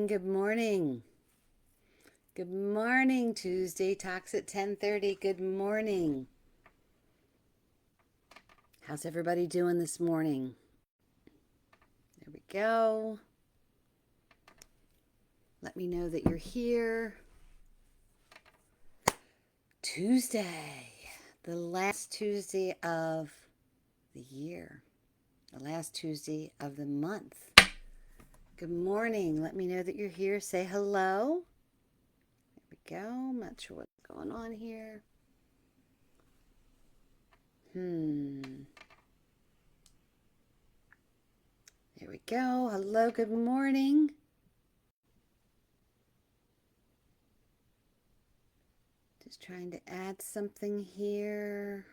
morning, good morning. Good morning, Tuesday Talks at 10:30. Good morning. How's everybody doing this morning? There we go. Let me know that you're here. Tuesday, the last Tuesday of the year, the last Tuesday of the month. Good morning. Let me know that you're here. Say hello. There we go. I'm not sure what's going on here. There we go. Hello, good morning. Just trying to add something here.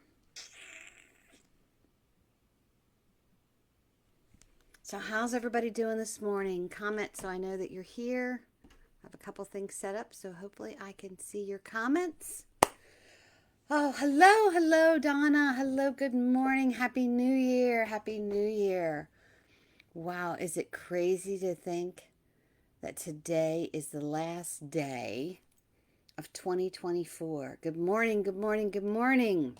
So how's everybody doing this morning? Comment so I know that you're here. I have a couple things set up, so hopefully I can see your comments. Oh, hello, Donna. Hello, good morning. Happy New Year. Happy New Year. Wow, is it crazy to think that today is the last day of 2024? Good morning, good morning, good morning.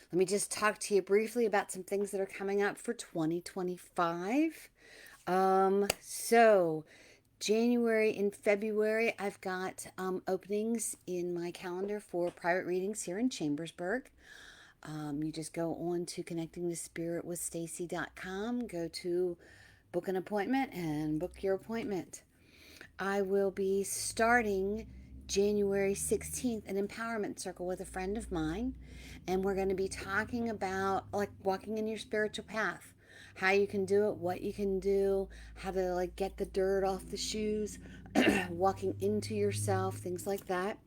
Let me just talk to you briefly about some things that are coming up for 2025. So January and February, I've got openings in my calendar for private readings here in Chambersburg. You just go on to connectingtospiritwithstacy.com, go to book an appointment and book your appointment. I will be starting January 16th an empowerment circle with a friend of mine, and we're going to be talking about like walking in your spiritual path, how you can do it, what you can do, how to like get the dirt off the shoes, walking into yourself, things like that.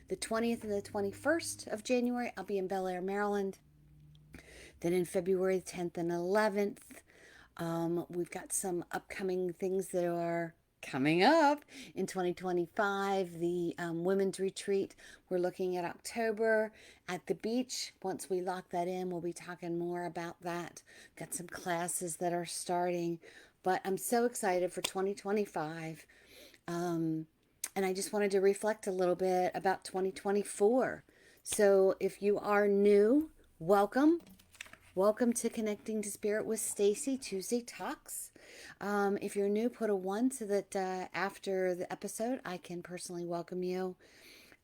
The 20th and the 21st of January, I'll be in Bel Air, Maryland. Then in February 10th and 11th, we've got some upcoming things that are coming up in 2025. The women's retreat, we're looking at October at the beach. Once we lock that in, we'll be talking more about that. Got some classes that are starting, but I'm so excited for 2025. And I just wanted to reflect a little bit about 2024. So if you are new, welcome. Welcome to Connecting to Spirit with Stacy, Tuesday Talks. If you're new, put a 1 so that after the episode, I can personally welcome you.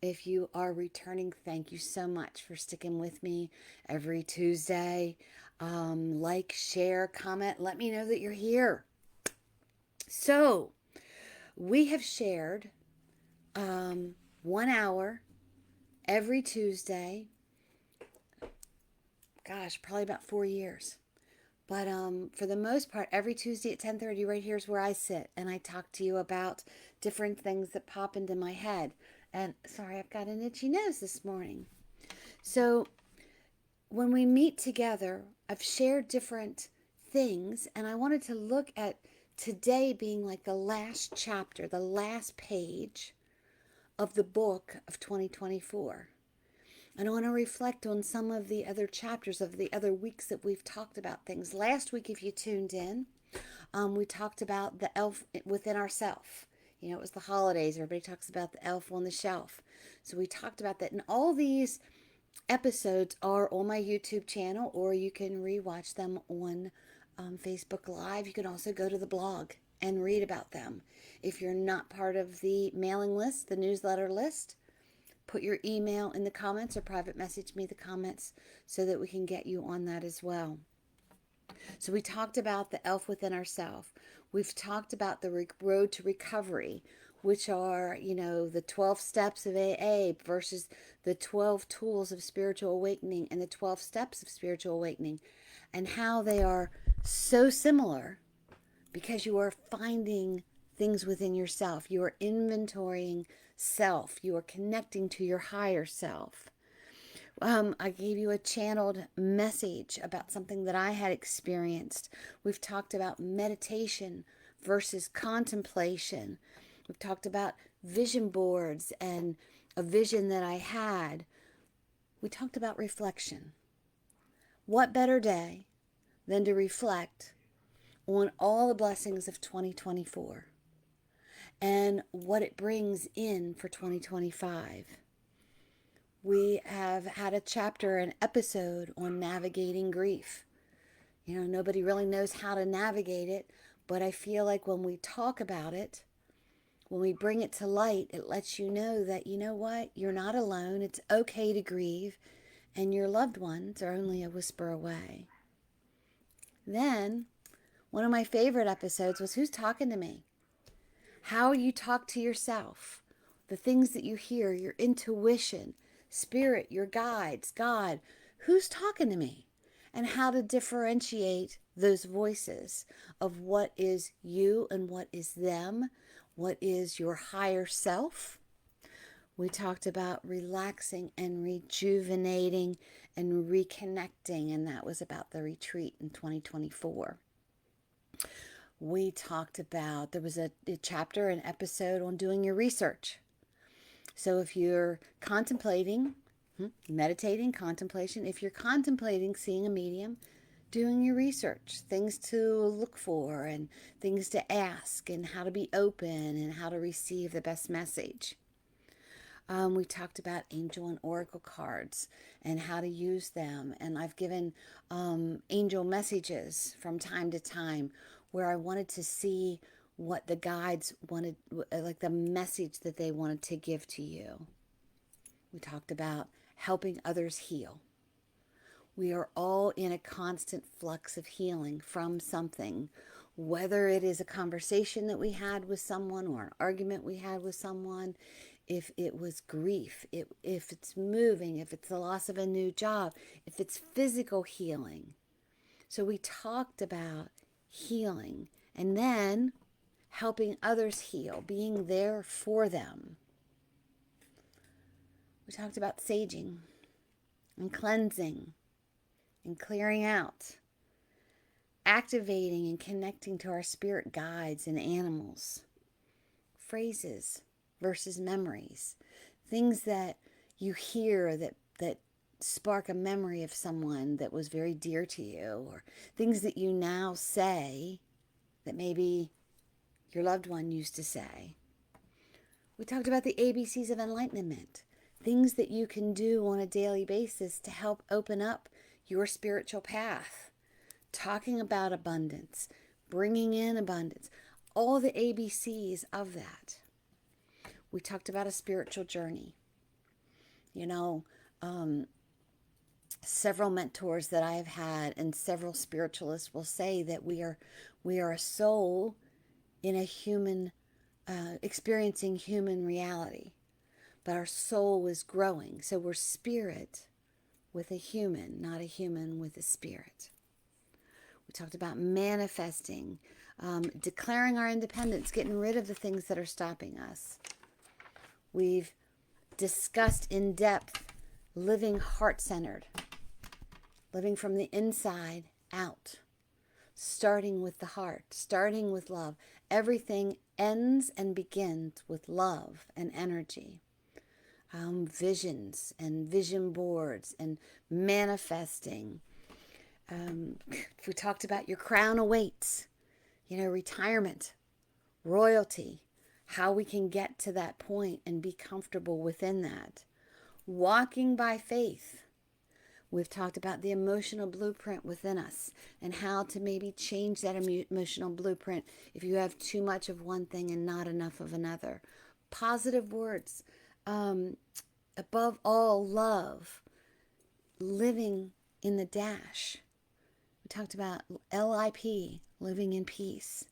If you are returning, thank you so much for sticking with me every Tuesday. Like, share, comment, let me know that you're here. So, we have shared 1 hour every Tuesday. Gosh, probably about 4 years. But for the most part, every Tuesday at 10:30, right here is where I sit and I talk to you about different things that pop into my head. And sorry, I've got an itchy nose this morning. So when we meet together, I've shared different things, and I wanted to look at today being like the last chapter, the last page of the book of 2024. And I want to reflect on some of the other chapters of the other weeks that we've talked about things. Last week, if you tuned in, we talked about the elf within ourself. You know, it was the holidays. Everybody talks about the elf on the shelf. So we talked about that. And all these episodes are on my YouTube channel, or you can rewatch them on Facebook Live. You can also go to the blog and read about them. If you're not part of the mailing list, the newsletter list, put your email in the comments or private message me the comments so that we can get you on that as well. So we talked about the elf within ourselves. We've talked about the road to recovery, which are, you know, the 12 steps of AA versus the 12 tools of spiritual awakening and the 12 steps of spiritual awakening, and how they are so similar because you are finding things within yourself. You are inventorying self. You are connecting to your higher self. I gave you a channeled message about something that I had experienced. We've talked about meditation versus contemplation. We've talked about vision boards and a vision that I had. We talked about reflection. What better day than to reflect on all the blessings of 2024? and what it brings in for 2025. We have had a chapter, an episode on navigating grief. You know, nobody really knows how to navigate it, but I feel like when we talk about it, when we bring it to light, it lets you know that, you know what, you're not alone. It's okay to grieve, and your loved ones are only a whisper away. Then, one of my favorite episodes was Who's Talking to Me? How you talk to yourself, the things that you hear, your intuition, spirit, your guides, God, who's talking to me? And how to differentiate those voices of what is you and what is them, what is your higher self. We talked about relaxing and rejuvenating and reconnecting, and that was about the retreat in 2024. We talked about, there was a chapter, an episode on doing your research. So if you're contemplating, meditating, contemplation, if you're contemplating seeing a medium, doing your research, things to look for and things to ask and how to be open and how to receive the best message. We talked about angel and oracle cards and how to use them. And I've given angel messages from time to time where I wanted to see what the guides wanted, like the message that they wanted to give to you. We talked about helping others heal. We are all in a constant flux of healing from something, whether it is a conversation that we had with someone or an argument we had with someone, if it was grief, if it's moving, if it's the loss of a new job, if it's physical healing. So we talked about healing and then helping others heal, being there for them. We talked about saging and cleansing and clearing out, activating and connecting to our spirit guides and animals, phrases versus memories, things that you hear that spark a memory of someone that was very dear to you, or things that you now say that maybe your loved one used to say. We talked about the ABCs of enlightenment, things that you can do on a daily basis to help open up your spiritual path, talking about abundance, bringing in abundance, all the ABCs of that. We talked about a spiritual journey. You know, several mentors that I have had and several spiritualists will say that we are a soul in a human, experiencing human reality, but our soul is growing. So we're spirit with a human, not a human with a spirit. We talked about manifesting, declaring our independence, getting rid of the things that are stopping us. We've discussed in depth living heart-centered, living from the inside out, starting with the heart, starting with love. Everything ends and begins with love and energy. Visions and vision boards and manifesting. We talked about your crown awaits, retirement, royalty, how we can get to that point and be comfortable within that. Walking by faith. We've talked about the emotional blueprint within us and how to maybe change that emotional blueprint if you have too much of one thing and not enough of another. Positive words. Above all, love. Living in the dash. We talked about LIP, living in peace.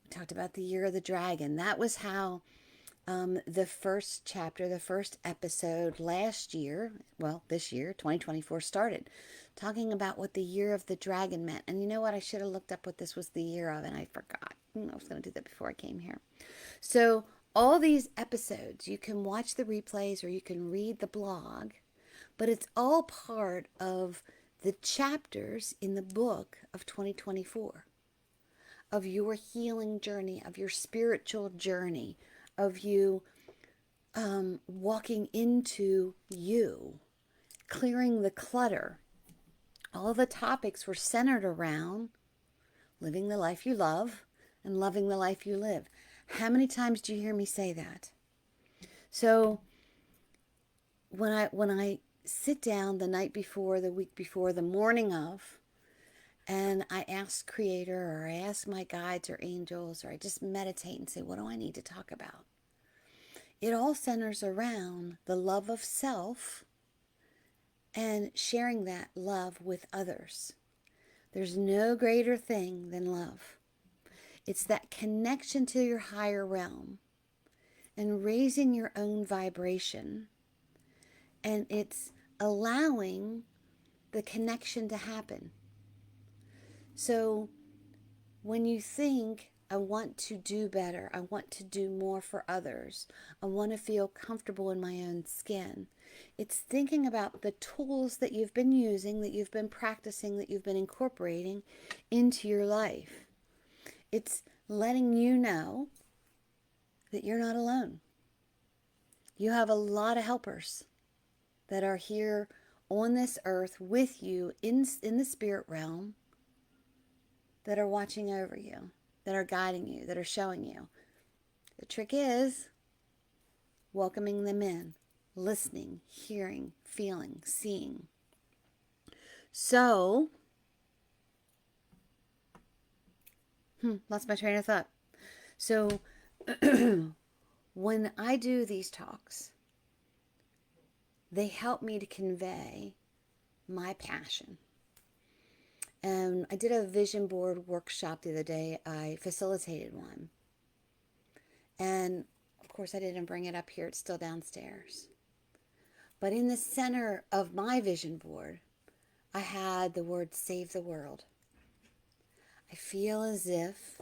We talked about the year of the dragon. That was how the first chapter, the first episode last year, this year, 2024, started. Talking about what the year of the dragon meant. And you know what? I should have looked up what this was the year of, and I forgot. I was going to do that before I came here. So all these episodes, you can watch the replays or you can read the blog, but it's all part of the chapters in the book of 2024, of your healing journey, of your spiritual journey, of you walking into you, clearing the clutter. All the topics were centered around living the life you love and loving the life you live. How many times do you hear me say that? So when I sit down the night before, the week before, the morning of, and I ask Creator, or I ask my guides or angels, or I just meditate and say, what do I need to talk about? It all centers around the love of self and sharing that love with others. There's no greater thing than love. It's that connection to your higher realm and raising your own vibration. And it's allowing the connection to happen. So when you think, I want to do better, I want to do more for others, I want to feel comfortable in my own skin, it's thinking about the tools that you've been using, that you've been practicing, that you've been incorporating into your life. It's letting you know that you're not alone. You have a lot of helpers that are here on this earth with you in the spirit realm, that are watching over you, that are guiding you, that are showing you. The trick is welcoming them in, listening, hearing, feeling, seeing. So, lost my train of thought. So, when I do these talks, they help me to convey my passion. And I did a vision board workshop the other day. I facilitated one. And of course, I didn't bring it up here. It's still downstairs. But in the center of my vision board, I had the word save the world. I feel as if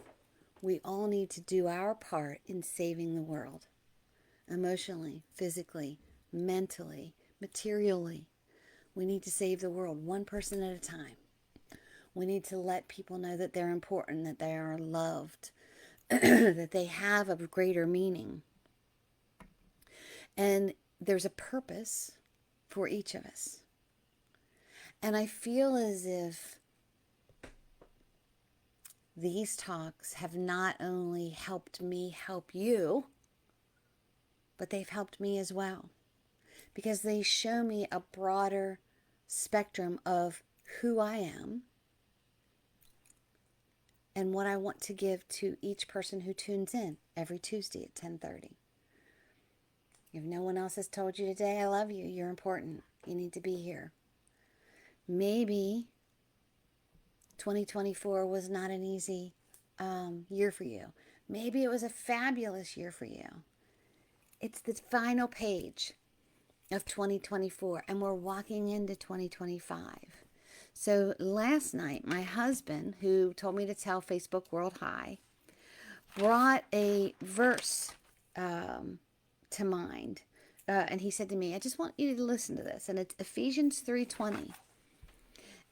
we all need to do our part in saving the world. Emotionally, physically, mentally, materially. We need to save the world one person at a time. We need to let people know that they're important, that they are loved, that they have a greater meaning. And there's a purpose for each of us. And I feel as if these talks have not only helped me help you, but they've helped me as well. Because they show me a broader spectrum of who I am and what I want to give to each person who tunes in every Tuesday at 10:30. If no one else has told you today, I love you, you're important, you need to be here. Maybe 2024 was not an easy year for you. Maybe it was a fabulous year for you. It's the final page of 2024, and we're walking into 2025. So last night, my husband, who told me to tell Facebook World Hi, brought a verse to mind. And he said to me, I just want you to listen to this. And it's Ephesians 3:20.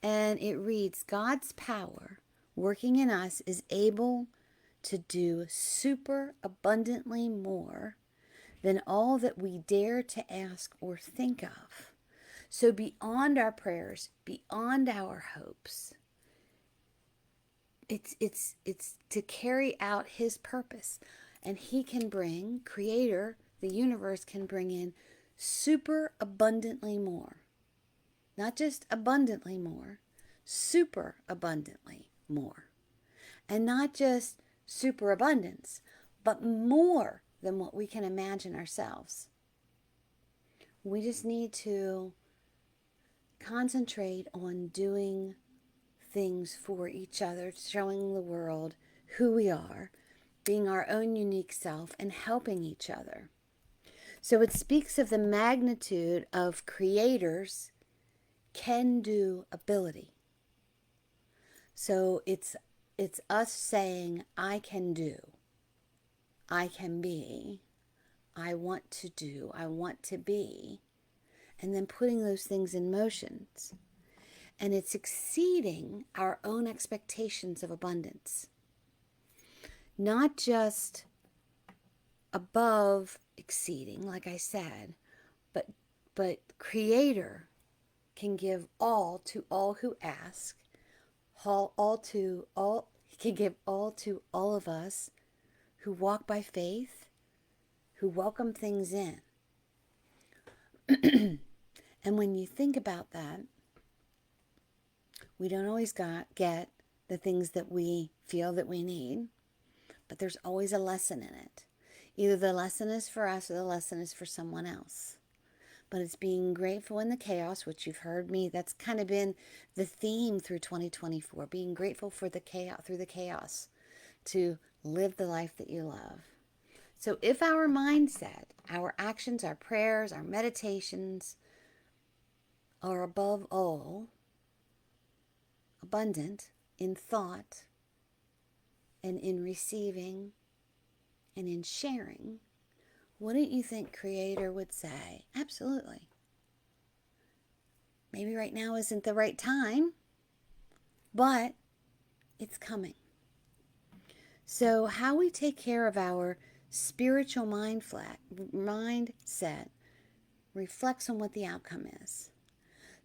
And it reads, God's power working in us is able to do super abundantly more than all that we dare to ask or think of. So beyond our prayers, beyond our hopes, it's to carry out his purpose. And he can bring, Creator, the universe can bring in super abundantly more. Not just abundantly more, super abundantly more. And not just super abundance, but more than what we can imagine ourselves. We just need to concentrate on doing things for each other, showing the world who we are, being our own unique self, and helping each other. So it speaks of the magnitude of Creator's can-do ability. So it's us saying, I can do, I can be, I want to do, I want to be, and then putting those things in motions. And it's exceeding our own expectations of abundance. Not just above exceeding, like I said, but Creator can give all to all who ask, he can give all to all of us who walk by faith, who welcome things in. And when you think about that, we don't always get the things that we feel that we need, but there's always a lesson in it. Either the lesson is for us or the lesson is for someone else. But it's being grateful in the chaos, which you've heard me, that's kind of been the theme through 2024, being grateful for the chaos, through the chaos, to live the life that you love. So if our mindset, our actions, our prayers, our meditations are above all abundant in thought and in receiving and in sharing, wouldn't you think Creator would say, absolutely. Maybe right now isn't the right time, but it's coming. So how we take care of our spiritual mindset reflects on what the outcome is.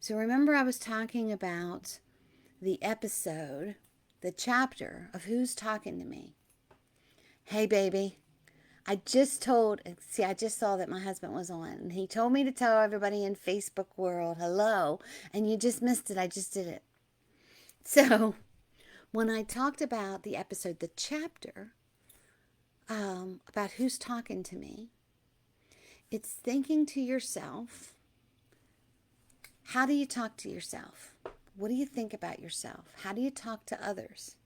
So remember I was talking about the episode, the chapter of Who's Talking to Me. Hey, baby. I just saw that my husband was on, and he told me to tell everybody in Facebook world, hello, and you just missed it. I just did it. So when I talked about the episode, the chapter, about who's talking to me, it's thinking to yourself, how do you talk to yourself? What do you think about yourself? How do you talk to others?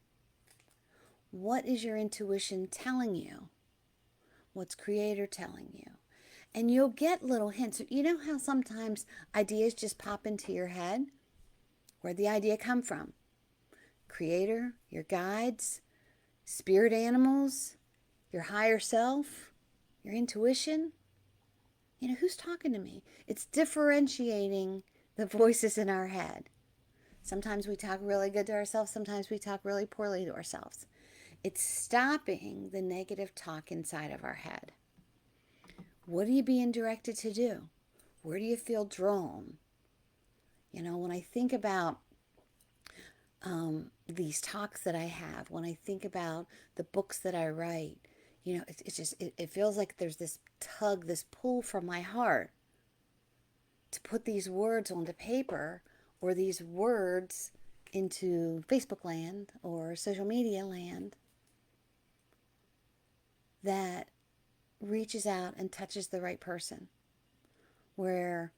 What is your intuition telling you? What's Creator telling you? And you'll get little hints. You know how sometimes ideas just pop into your head? Where'd the idea come from? Creator, your guides, spirit animals, your higher self, your intuition. You know, who's talking to me? It's differentiating the voices in our head. Sometimes we talk really good to ourselves. Sometimes we talk really poorly to ourselves. It's stopping the negative talk inside of our head. What are you being directed to do? Where do you feel drawn? You know, when I think about these talks that I have, when I think about the books that I write, you know, it feels like there's this tug, this pull from my heart to put these words onto paper, or these words into Facebook land or social media land that reaches out and touches the right person, where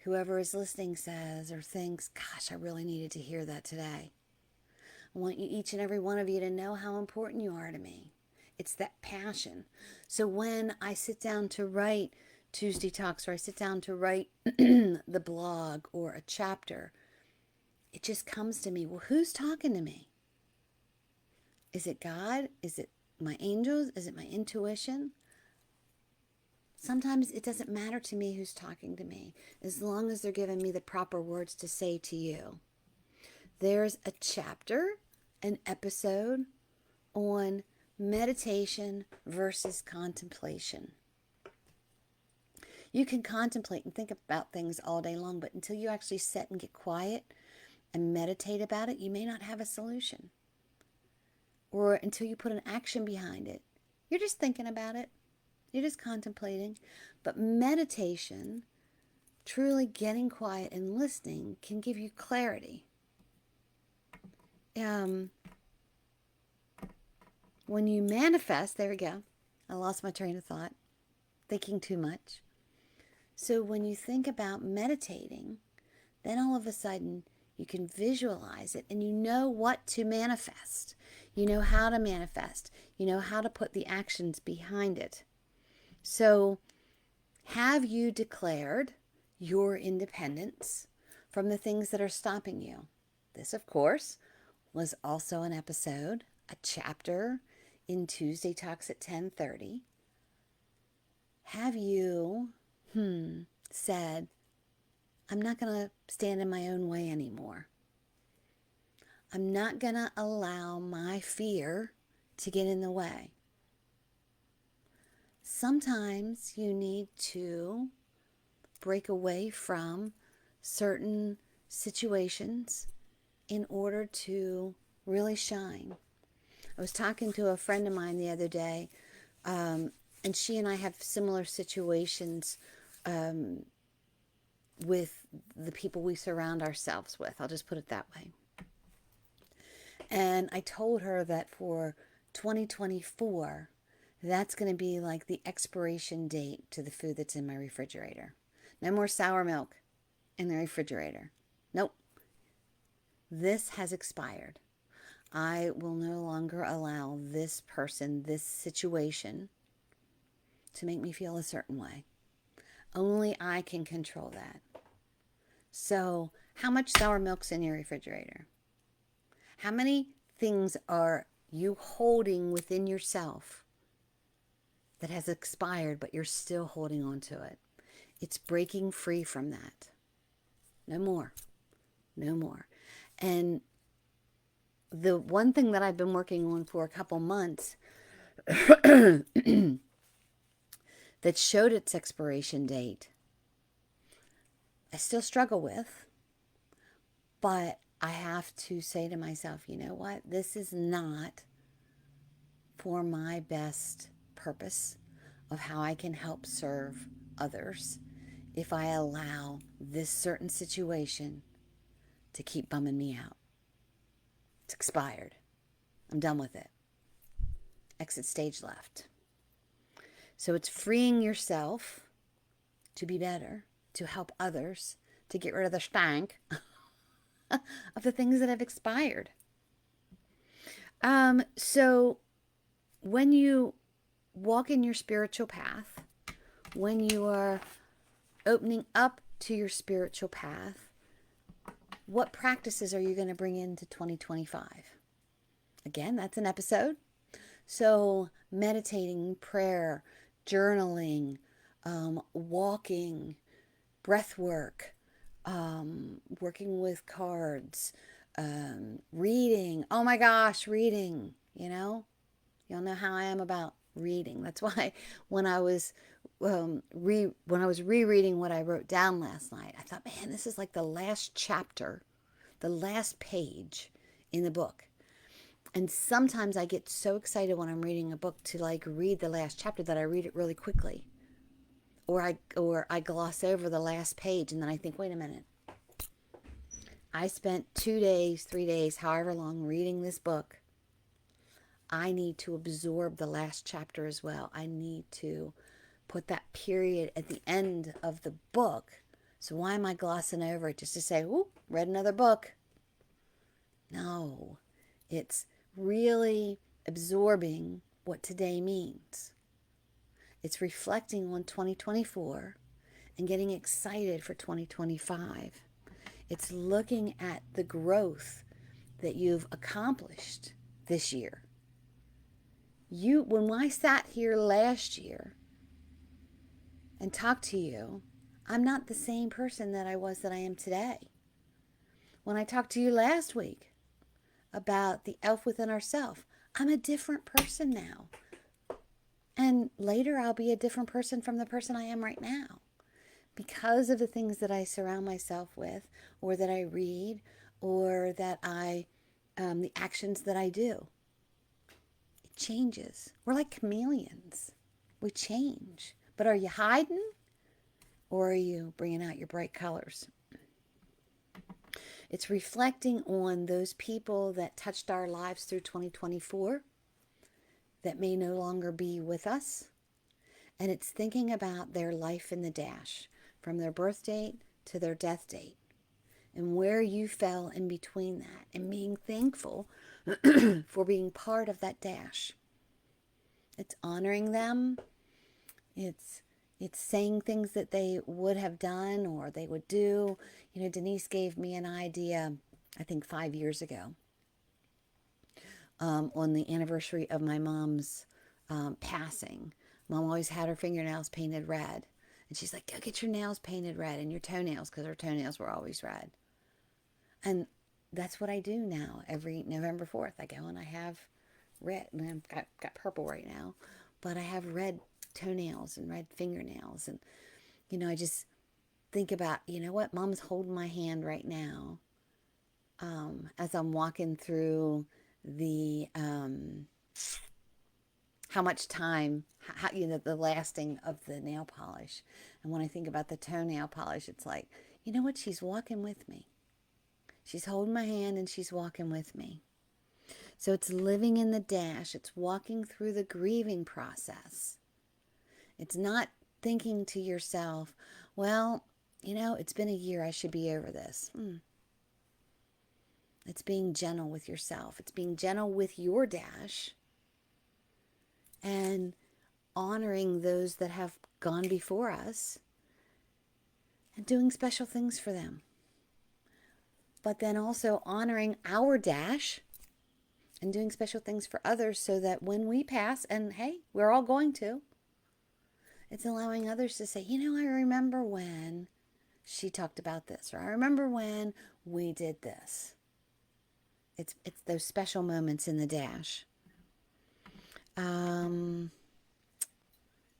whoever is listening says or thinks, gosh, I really needed to hear that today. I want you, each and every one of you, to know how important you are to me. It's that passion. So when I sit down to write Tuesday Talks, or I sit down to write the blog or a chapter, it just comes to me, well, who's talking to me? Is it God? Is it my angels? Is it my intuition? Sometimes it doesn't matter to me who's talking to me, as long as they're giving me the proper words to say to you. There's a chapter, an episode on meditation versus contemplation. You can contemplate and think about things all day long, but until you actually sit and get quiet and meditate about it, you may not have a solution. Or until you put an action behind it. You're just thinking about it. You're just contemplating. But meditation, truly getting quiet and listening, can give you clarity. When you manifest, there we go. I lost my train of thought. Thinking too much. So when you think about meditating, then all of a sudden you can visualize it, and you know what to manifest. You know how to manifest. You know how to put the actions behind it. So have you declared your independence from the things that are stopping you? This, of course, was also an episode, a chapter in Tuesday Talks at 10:30. Have you said, I'm not going to stand in my own way anymore. I'm not going to allow my fear to get in the way. Sometimes you need to break away from certain situations in order to really shine. I was talking to a friend of mine the other day And she and I have similar situations with the people we surround ourselves with. I'll just put it that way. And I told her that for 2024, that's going to be like the expiration date to the food that's in my refrigerator. No more sour milk in the refrigerator. Nope. This has expired. I will no longer allow this person, this situation, to make me feel a certain way. Only I can control that. So, how much sour milk's in your refrigerator? How many things are you holding within yourself that has expired, but you're still holding on to it? It's breaking free from that. No more. No more. And the one thing that I've been working on for a couple months that showed its expiration date, I still struggle with, but I have to say to myself, you know what? This is not for my best purpose of how I can help serve others if I allow this certain situation to keep bumming me out. It's expired. I'm done with it. Exit stage left. So it's freeing yourself to be better, to help others, to get rid of the stank of the things that have expired. So when you walk in your spiritual path, when you are opening up to your spiritual path, what practices are you going to bring into 2025? Again, that's an episode. So meditating, prayer, journaling, walking, breath work, working with cards, reading. Oh my gosh, reading, Y'all know how I am about reading. That's why when I was rereading what I wrote down last night, I thought, man, this is like the last chapter, the last page in the book. And sometimes I get so excited when I'm reading a book to like read the last chapter that I read it really quickly. Or I gloss over the last page and then I think, wait a minute. I spent 2 days, 3 days, however long reading this book. I need to absorb the last chapter as well. I need to put that period at the end of the book. So why am I glossing over it just to say, ooh, read another book? No, it's really absorbing what today means. It's reflecting on 2024 and getting excited for 2025. It's looking at the growth that you've accomplished this year. When I sat here last year and talked to you, I'm not the same person that I am today. When I talked to you last week about the elf within ourselves, I'm a different person now. And later I'll be a different person from the person I am right now because of the things that I surround myself with, or that I read, or that the actions that I do. It changes. We're like chameleons. We change. But are you hiding, or are you bringing out your bright colors? It's reflecting on those people that touched our lives through 2024 that may no longer be with us. And it's thinking about their life in the dash, from their birth date to their death date, and where you fell in between that, and being thankful for being part of that dash. It's honoring them. It's saying things that they would have done or they would do. Denise gave me an idea, I think 5 years ago, on the anniversary of my mom's passing. Mom always had her fingernails painted red. And she's like, go get your nails painted red and your toenails, because her toenails were always red. And that's what I do now. Every November 4th, I go and I have red. And I've got purple right now. But I have red toenails and red fingernails. And, I just think about, what? Mom's holding my hand right now as I'm walking through the how much time, how, the lasting of the nail polish. And when I think about the toenail polish, it's like, you know what? She's walking with me. She's holding my hand and she's walking with me. So it's living in the dash. It's walking through the grieving process. It's not thinking to yourself, well, it's been a year. I should be over this. It's being gentle with yourself. It's being gentle with your dash and honoring those that have gone before us and doing special things for them. But then also honoring our dash and doing special things for others so that when we pass, and hey, we're all going to, it's allowing others to say, I remember when she talked about this, or I remember when we did this. It's those special moments in the dash.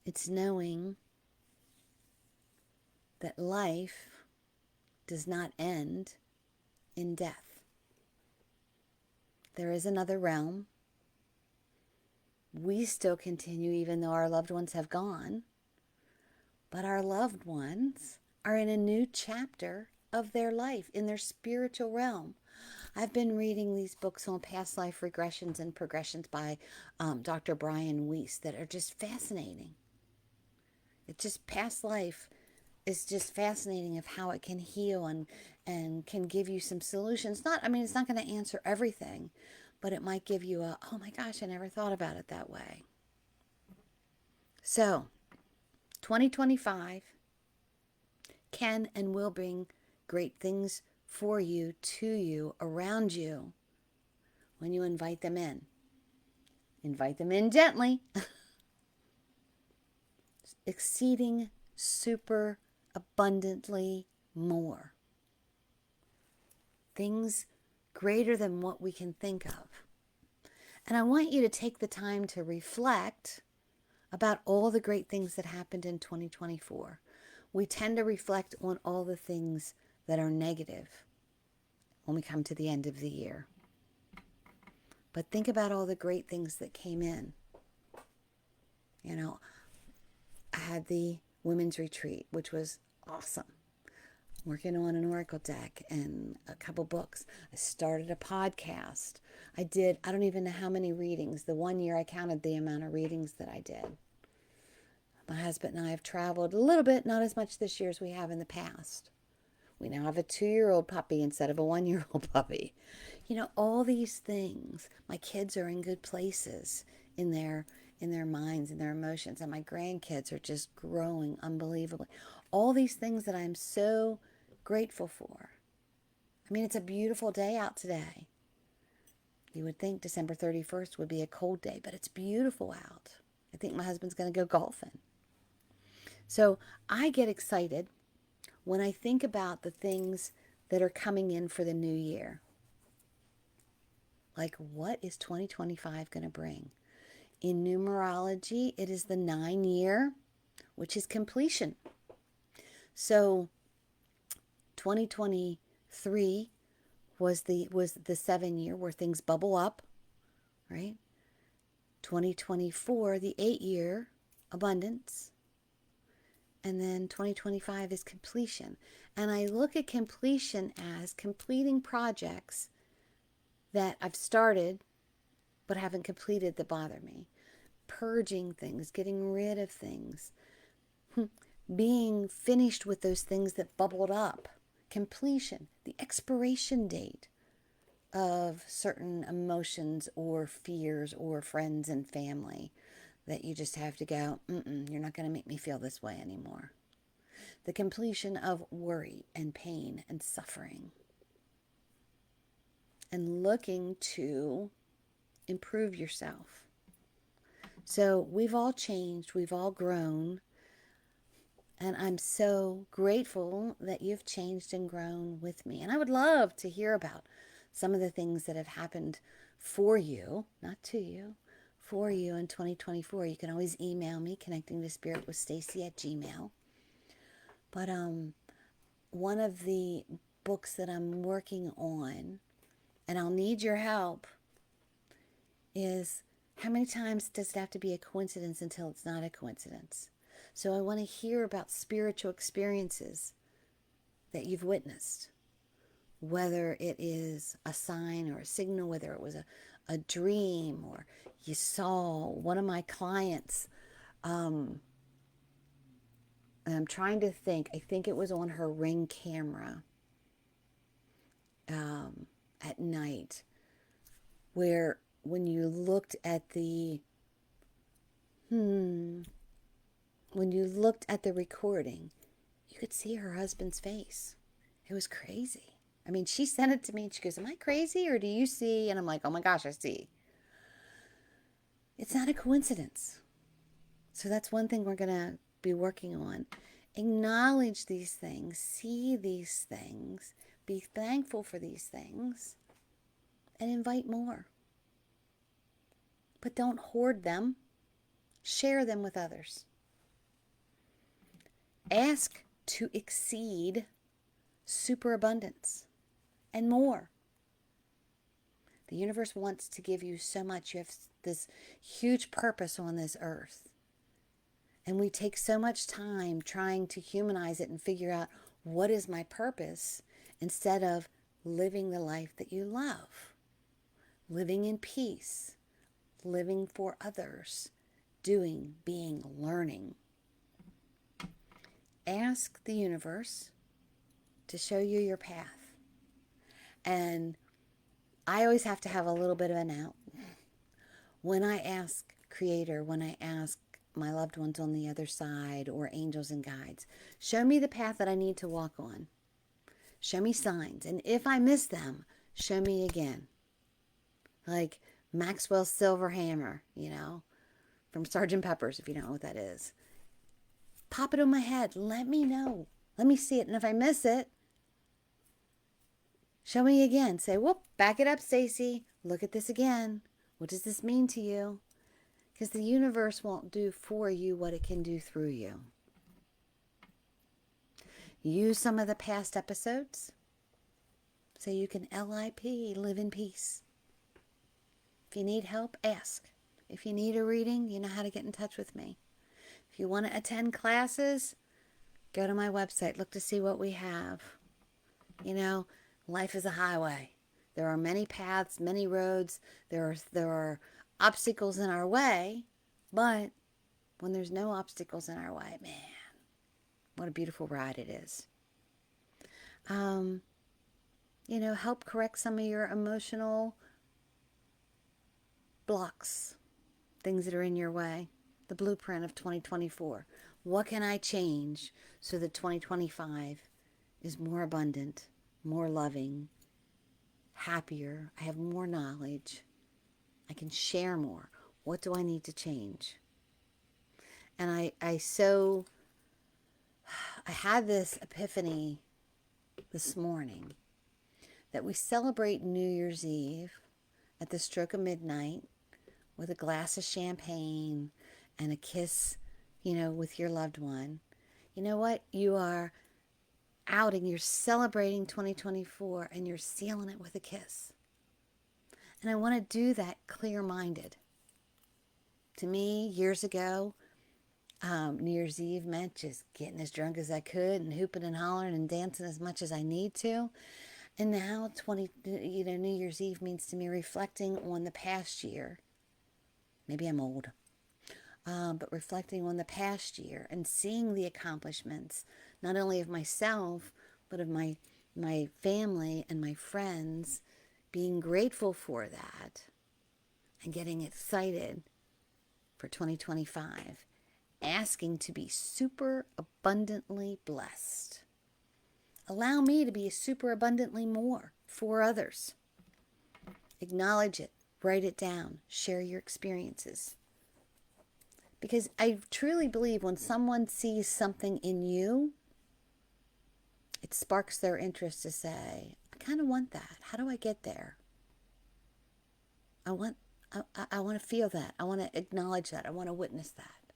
It's knowing that life does not end in death. There is another realm. We still continue even though our loved ones have gone, but our loved ones are in a new chapter of their life, in their spiritual realm. I've been reading these books on past life regressions and progressions by Dr. Brian Weiss that are just fascinating. It's just past life is just fascinating of how it can heal and can give you some solutions. It's not going to answer everything, but it might give you oh my gosh, I never thought about it that way. So, 2025 can and will bring great things for you, to you, around you, when you invite them in. Invite them in gently. Exceeding super abundantly more. Things greater than what we can think of. And I want you to take the time to reflect about all the great things that happened in 2024. We tend to reflect on all the things that are negative when we come to the end of the year. But think about all the great things that came in. I had the women's retreat, which was awesome. Working on an oracle deck and a couple books. I started a podcast. I don't even know how many readings. The one year I counted the amount of readings that I did. My husband and I have traveled a little bit, not as much this year as we have in the past. We now have a 2-year-old puppy instead of a 1-year-old puppy. All these things. My kids are in good places in their minds and their emotions, and my grandkids are just growing unbelievably. All these things that I'm so grateful for. It's a beautiful day out today. You would think December 31st would be a cold day, but it's beautiful out. I think my husband's going to go golfing. So I get excited when I think about the things that are coming in for the new year. Like, what is 2025 going to bring? In numerology, it is the 9-year, which is completion. So 2023 was the 7-year where things bubble up, right? 2024, the 8-year, abundance. And then 2025 is completion. And I look at completion as completing projects that I've started but haven't completed that bother me. Purging things, getting rid of things. Being finished with those things that bubbled up. Completion, the expiration date of certain emotions or fears or friends and family that you just have to go, you're not going to make me feel this way anymore. The completion of worry and pain and suffering. And looking to improve yourself. So we've all changed, we've all grown, and I'm so grateful that you've changed and grown with me. And I would love to hear about some of the things that have happened for you, not to you, for you in 2024. You can always email me, connectingtospiritwithstacy@gmail.com. But one of the books that I'm working on, and I'll need your help, is How many times does it have to be a coincidence until it's not a coincidence? So I want to hear about spiritual experiences that you've witnessed, whether it is a sign or a signal, whether it was a dream or you saw one of my clients. And I'm trying to think, I think it was on her Ring camera at night, where when you looked at the when you looked at the recording, you could see her husband's face. It was crazy. I mean, she sent it to me and she goes, am I crazy or do you see? And I'm like, oh my gosh, I see. It's not a coincidence. So that's one thing we're going to be working on. Acknowledge these things, see these things, be thankful for these things, and invite more. But don't hoard them. Share them with others. Ask to exceed superabundance and more. The universe wants to give you so much. You have this huge purpose on this earth. And we take so much time trying to humanize it and figure out what is my purpose instead of living the life that you love. Living in peace. Living for others. Doing, being, learning. Ask the universe to show you your path. And I always have to have a little bit of an out. When I ask Creator, when I ask my loved ones on the other side or angels and guides, show me the path that I need to walk on. Show me signs. And if I miss them, show me again. Like Maxwell's silver hammer, from Sgt. Pepper's, if you don't know what that is. Pop it on my head. Let me know. Let me see it. And if I miss it, show me again. Say, whoop, back it up, Stacy. Look at this again. What does this mean to you? Because the universe won't do for you what it can do through you. Use some of the past episodes so you can live in peace. If you need help, ask. If you need a reading, you know how to get in touch with me. If you want to attend classes, go to my website. Look to see what we have. Life is a highway. There are many paths, many roads. There are obstacles in our way, but when there's no obstacles in our way, man, what a beautiful ride it is. Help correct some of your emotional blocks, things that are in your way. The blueprint of 2024. What can I change so that 2025 is more abundant, more loving, happier? I have more knowledge. I can share more. What do I need to change? And I had this epiphany this morning that we celebrate New Year's Eve at the stroke of midnight with a glass of champagne and a kiss, with your loved one. You know what? You are outing, you're celebrating 2024 and you're sealing it with a kiss. And I want to do that clear-minded. To me, years ago, New Year's Eve meant just getting as drunk as I could and hooping and hollering and dancing as much as I need to. And now New Year's Eve means to me reflecting on the past year. Maybe I'm old. But reflecting on the past year and seeing the accomplishments, not only of myself, but of my family and my friends, being grateful for that and getting excited for 2025, asking to be super abundantly blessed. Allow me to be super abundantly more for others. Acknowledge it, write it down, share your experiences. Because I truly believe when someone sees something in you, it sparks their interest to say, I kind of want that. How do I get there? I want to feel that. I want to acknowledge that. I want to witness that.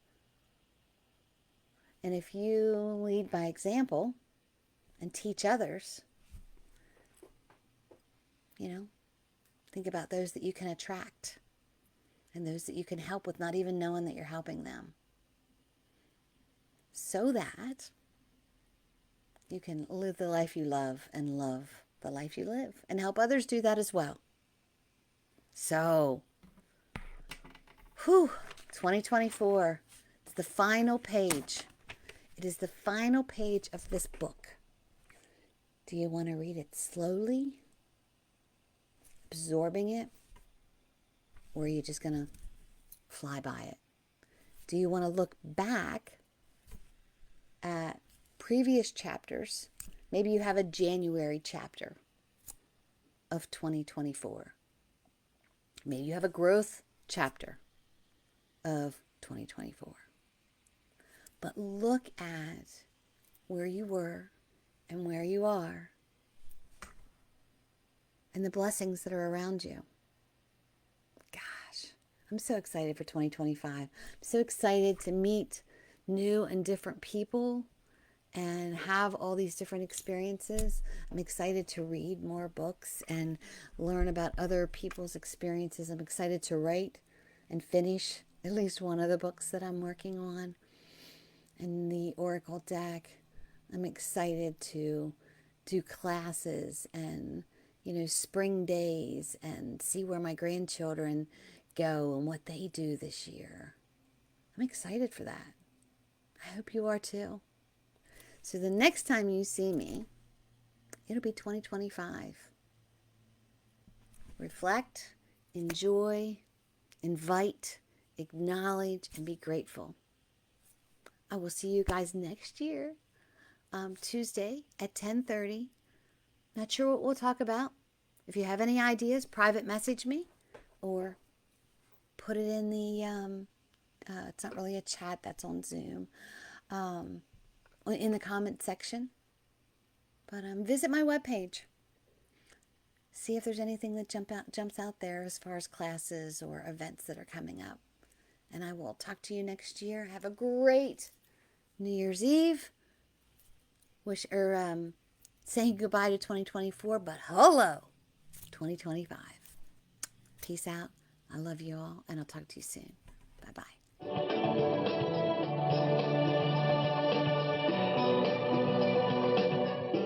And if you lead by example and teach others, think about those that you can attract. and those that you can help with not even knowing that you're helping them, so that you can live the life you love and love the life you live and help others do that as well. So, 2024. It's the final page. It is the final page of this book. Do you want to read it slowly, absorbing it, or are you just going to fly by it? Do you want to look back at previous chapters? Maybe you have a January chapter of 2024. Maybe you have a growth chapter of 2024. But look at where you were and where you are and the blessings that are around you. Gosh, I'm so excited for 2025. I'm so excited to meet new and different people and have all these different experiences. I'm excited to read more books and learn about other people's experiences. I'm excited to write and finish at least one of the books that I'm working on in the Oracle deck. I'm excited to do classes and, spring days and see where my grandchildren go and what they do this year. I'm excited for that. I hope you are too. So the next time you see me, it'll be 2025. Reflect, enjoy, invite, acknowledge, and be grateful. I will see you guys next year, Tuesday at 10:30. Not sure what we'll talk about. If you have any ideas, private message me or put it in the, it's not really a chat, that's on Zoom, in the comment section. But visit my webpage. See if there's anything that jumps out there as far as classes or events that are coming up. And I will talk to you next year. Have a great New Year's Eve. Saying goodbye to 2024, but hello, 2025. Peace out. I love you all, and I'll talk to you soon. Bye-bye.